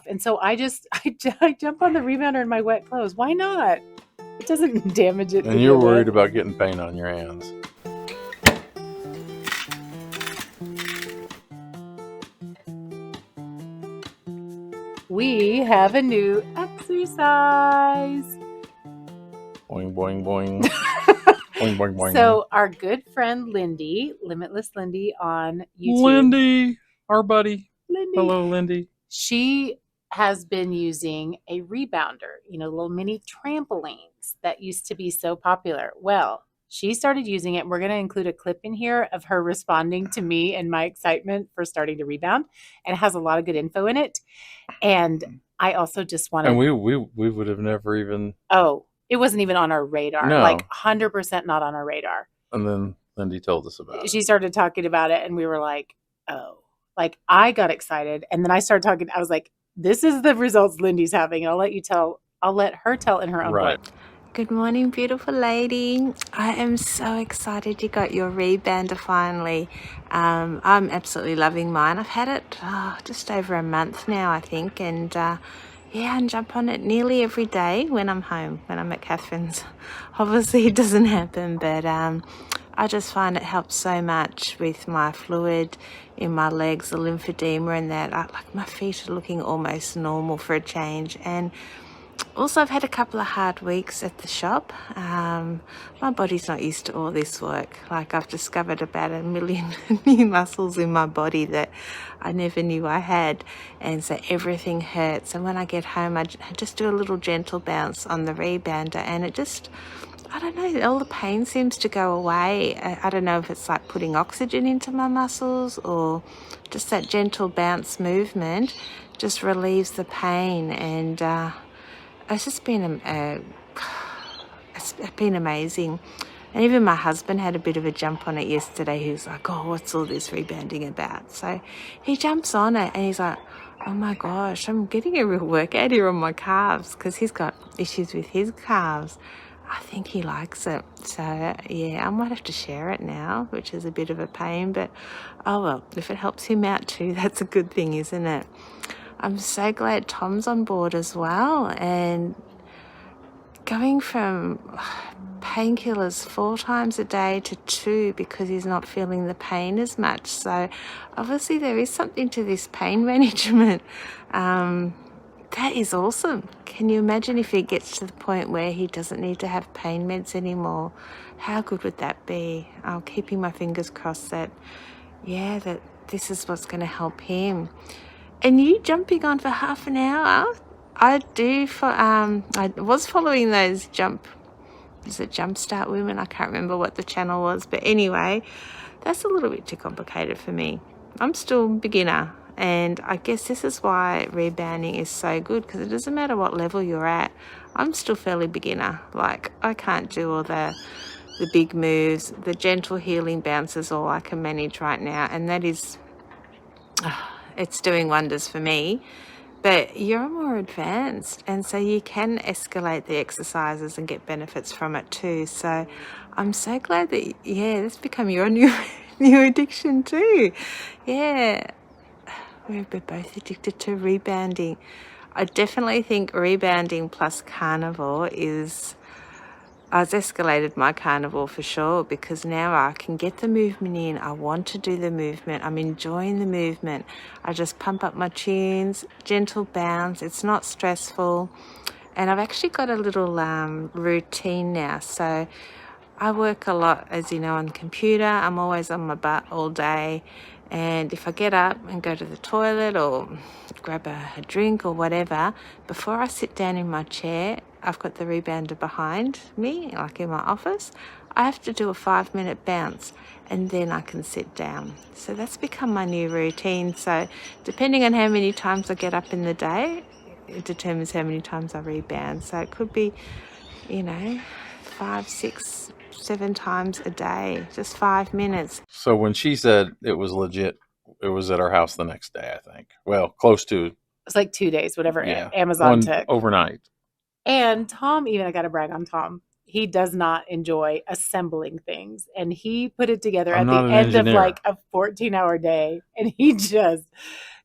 And so I jump on the rebounder in my wet clothes. Why not? It doesn't damage it. And you're worried about getting paint on your hands. We have a new exercise. Boing, boing, boing. Boing, boing, boing. So our good friend Lindy, Limitless Lindy on YouTube. Lindy, our buddy. Lindy. Hello, Lindy. She has been using a rebounder, little mini trampolines that used to be so popular. Well, she started using it. We're going to include a clip in here of her responding to me and my excitement for starting to rebound. And it has a lot of good info in it. And I also just want to... And we would have never even... Oh, it wasn't even on our radar. No. Like 100% not on our radar. And then Lindy told us about it. She started talking about it and we were like, oh. Like I got excited. And then I started talking. I was like, this is the results Lindy's having. And I'll let her tell in her own right. voice. Good morning, beautiful lady. I am so excited you got your rebounder finally. I'm absolutely loving mine. I've had it just over a month now, I think. And I jump on it nearly every day when I'm home, when I'm at Catherine's. Obviously, it doesn't happen, but I just find it helps so much with my fluid in my legs, the lymphedema and that. Like my feet are looking almost normal for a change. And also, I've had a couple of hard weeks at the shop. My body's not used to all this work. Like I've discovered about 1 million new muscles in my body that I never knew I had. And so everything hurts. And when I get home, I just do a little gentle bounce on the rebounder and it just... I don't know, all the pain seems to go away. I don't know if it's like putting oxygen into my muscles or just that gentle bounce movement just relieves the pain. And it's just been it's been amazing. And even my husband had a bit of a jump on it yesterday. He was like, oh, what's all this rebounding about? So he jumps on it and he's like, oh my gosh, I'm getting a real workout here on my calves because he's got issues with his calves. I think he likes it. So, I might have to share it now, which is a bit of a pain. But, oh well, if it helps him out too, that's a good thing, isn't it? I'm so glad Tom's on board as well. And going from painkillers 4 times a day to 2 because he's not feeling the pain as much. So, obviously, there is something to this pain management. That is awesome. Can you imagine if he gets to the point where he doesn't need to have pain meds anymore? How good would that be? I'm keeping my fingers crossed that this is what's going to help him. And you jumping on for half an hour? I was following those Jumpstart Women? I can't remember what the channel was. But anyway, that's a little bit too complicated for me. I'm still beginner. And I guess this is why rebounding is so good because it doesn't matter what level you're at. I'm still fairly beginner. Like I can't do all the big moves. The gentle healing bounce is all I can manage right now. And that is, it's doing wonders for me. But you're more advanced and so you can escalate the exercises and get benefits from it too. So I'm so glad that, that's become your new addiction too. Yeah. We're both addicted to rebounding. I definitely think rebounding plus carnivore has escalated my carnivore for sure because now I can get the movement in. I want to do the movement. I'm enjoying the movement. I just pump up my tunes, gentle bounce. It's not stressful. And I've actually got a little routine now. So I work a lot, as you know, on the computer. I'm always on my butt all day. And if I get up and go to the toilet or grab a drink or whatever, before I sit down in my chair, I've got the rebounder behind me, like in my office. I have to do a 5-minute bounce and then I can sit down. So that's become my new routine. So depending on how many times I get up in the day, it determines how many times I rebound. So it could be, 5, 6, 7 times a day, just 5 minutes. So when she said it was legit, it was at our house the next day, I think. Well, close to. It's like 2 days, whatever Amazon took. Overnight. And Tom, even I got to brag on Tom. He does not enjoy assembling things. And he put it together at the end of like a 14-hour day. And he just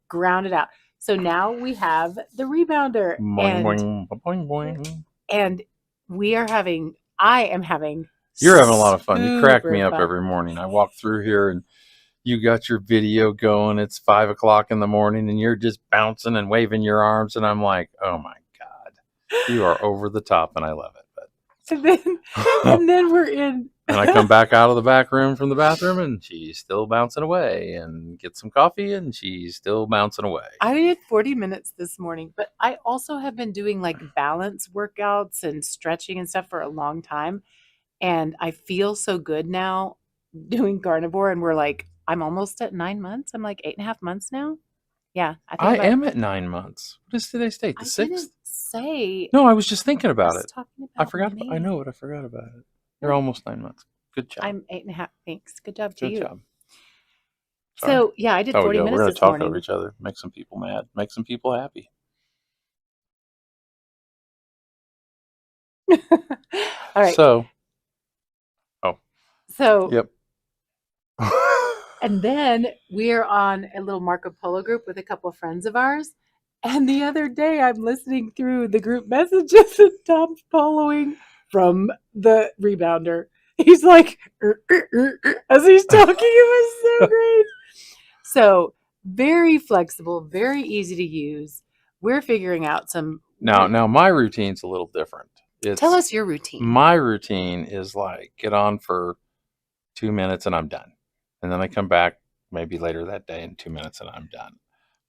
ground it out. So now we have the rebounder, Boing, boing, boing, boing. and I am having You're having a lot of fun. You crack me super up fun. every morning. I walk through here and you got your video going. It's 5:00 in the morning and you're just bouncing and waving your arms. And I'm like, oh my God, you are over the top and I love it. And then we're in. And I come back out of the back room from the bathroom and she's still bouncing away, and get some coffee and she's still bouncing away. I did 40 minutes this morning, but I also have been doing like balance workouts and stretching and stuff for a long time. And I feel so good now doing carnivore. And I'm almost at 9 months. I'm like 8.5 months now. Yeah. I am at 9 months. What is today's date? The 6th? Didn't say. No, I was just thinking about it. Talking I about forgot. me. I know it. I forgot about it. You're almost 9 months. Good job. I'm 8.5. Thanks. Good job to Good you. job. Sorry. So yeah, I did 40 minutes. We're going this to talk morning. over each other, make some people mad, make some people happy. All right. So yep. And then we're on a little Marco Polo group with a couple of friends of ours. And the other day I'm listening through the group messages and Tom's following from the rebounder. He's like, as he's talking, it was so great. So very flexible, very easy to use. We're figuring out some. Now my routine's a little different. Tell us your routine. My routine is like get on for 2 minutes and I'm done. And then I come back maybe later that day in 2 minutes and I'm done.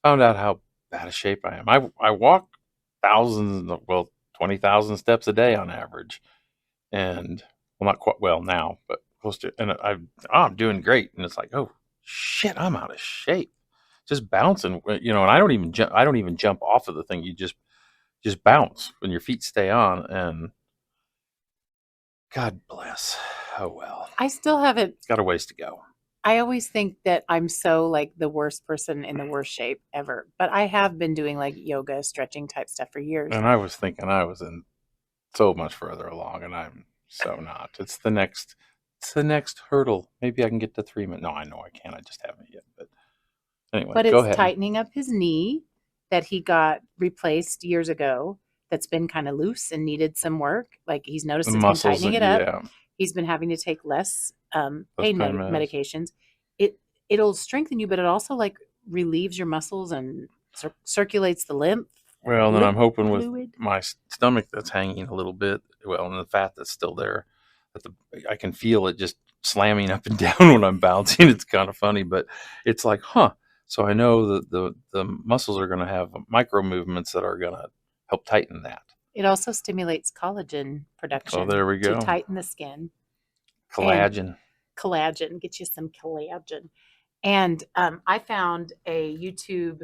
Found out how bad a shape I am. I walk 20,000 steps a day on average. And well, not quite well now, but close to, and I'm doing great. And it's like, oh shit, I'm out of shape. Just bouncing, and I don't even jump off of the thing. You just bounce when your feet stay on, and God bless. Oh well. I still haven't got a ways to go. I always think that I'm so like the worst person in the worst shape ever, but I have been doing like yoga, stretching type stuff for years. And I was thinking I was in so much further along, and I'm so not. It's the next hurdle. Maybe I can get to 3 minutes. No, I know I can't. I just haven't yet. But anyway, but go it's ahead. Tightening up his knee that he got replaced years ago. That's been kind of loose and needed some work. Like he's noticed it's been tightening it up. Yeah. He's been having to take less pain medications. It'll strengthen you, but it also like relieves your muscles and circulates the lymph. Well, then I'm hoping with my stomach that's hanging a little bit, and the fat that's still there, I can feel it just slamming up and down when I'm bouncing. It's kind of funny, but it's like, so I know that the muscles are going to have micro movements that are going to help tighten that. It also stimulates collagen production. Oh, there we go. To tighten the skin. Collagen. Get you some collagen. And I found a YouTube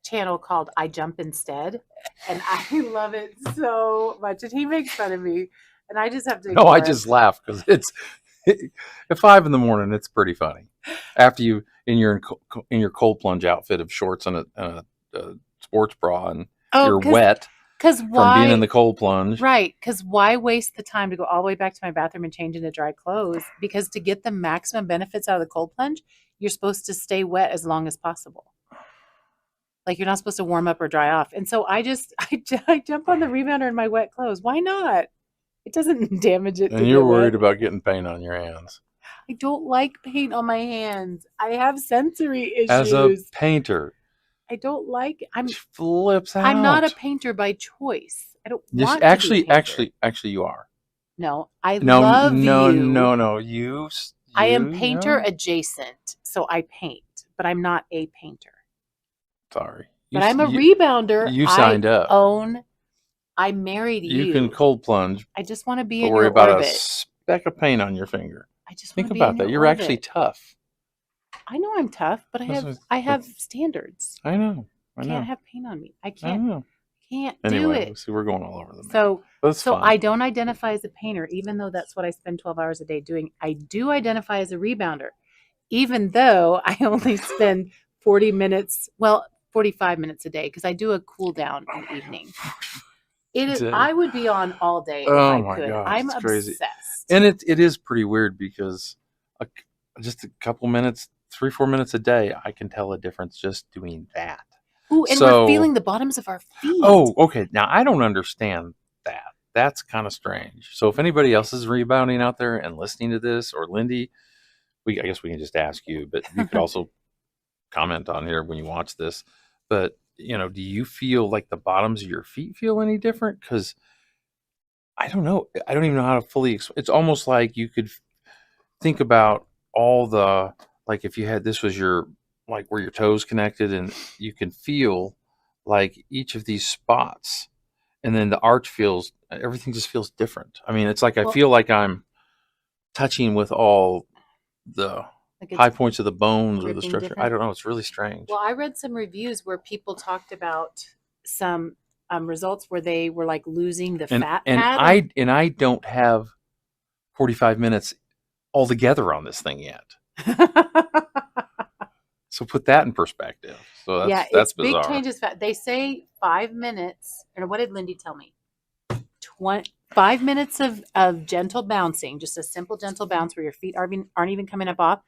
channel called I Jump Instead, and I love it so much. And he makes fun of me, and I just have to. No, I just laugh because it's at 5 a.m. It's pretty funny. After you in your cold plunge outfit of shorts and a sports bra, and you're wet. From being in the cold plunge. Right. Because why waste the time to go all the way back to my bathroom and change into dry clothes? Because to get the maximum benefits out of the cold plunge, you're supposed to stay wet as long as possible. Like you're not supposed to warm up or dry off. And so I jump on the rebounder in my wet clothes. Why not? It doesn't damage it. And you're worried about getting paint on your hands. I don't like paint on my hands. I have sensory issues. As a painter. I don't like. Flips out. I'm not a painter by choice. I don't want to actually you are. No, love you. No. I am painter adjacent, so I paint, but I'm not a painter. Sorry, but I'm a rebounder. You signed up. I married you. You can cold plunge. I just want to be in your orbit. Worry about a speck of paint on your finger. I just think about that. You're actually tough. I know I'm tough, but I have standards. I know. Can't have paint on me. I can't do it. See, we're going all over the map. So I don't identify as a painter, even though that's what I spend 12 hours a day doing. I do identify as a rebounder, even though I only spend 45 minutes a day because I do a cool down in the evening. I would be on all day if I could. God, I'm obsessed. Crazy. And it is pretty weird because just a couple minutes, 3-4 minutes a day, I can tell a difference just doing that. Ooh, and we're feeling the bottoms of our feet. Oh, okay. Now I don't understand that. That's kind of strange. So if anybody else is rebounding out there and listening to this, or Lindy, I guess we can just ask you, but you could also comment on here when you watch this. But, do you feel like the bottoms of your feet feel any different? Because I don't know. I don't even know how to fully explain. It's almost like you could think about all the, like if you had, this was your, like where your toes connected, and you can feel like each of these spots, and then the arch everything just feels different. I mean, it's like I feel like I'm touching with all the high points of the bones or the structure. Different. I don't know. It's really strange. Well, I read some reviews where people talked about some results where they were like losing the fat pad. And I don't have 45 minutes altogether on this thing yet. So put that in perspective. So that's bizarre. Big changes. They say 5 minutes. And what did Lindy tell me? 5 minutes of gentle bouncing, just a simple gentle bounce where your feet aren't even coming up off,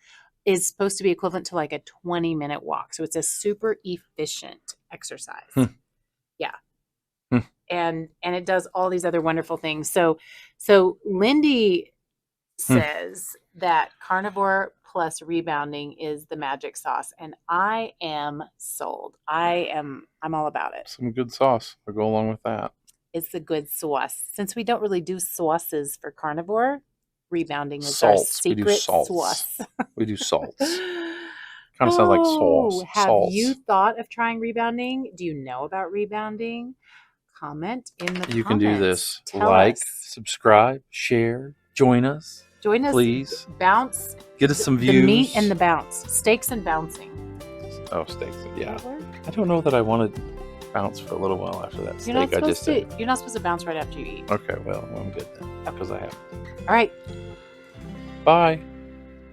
is supposed to be equivalent to like a 20-minute walk. So it's a super efficient exercise. Yeah. And it does all these other wonderful things. So Lindy says that carnivore plus rebounding is the magic sauce, and I am sold. I'm all about it. Some good sauce to go along with that. It's the good sauce. Since we don't really do sauces for carnivore, rebounding is our secret sauce. We do salts. Kind of sounds like sauce. Have you thought of trying rebounding? Do you know about rebounding? Comment in the comments. You can do this. Like, subscribe, share, join us. Join us. Please. Bounce. Get us some views. The meat and the bounce. Steaks and bouncing. Oh, steaks. Yeah. I don't know that I want to bounce for a little while after that steak. You're not supposed to bounce right after you eat. Okay, well, I'm good then. Because I have. All right. Bye.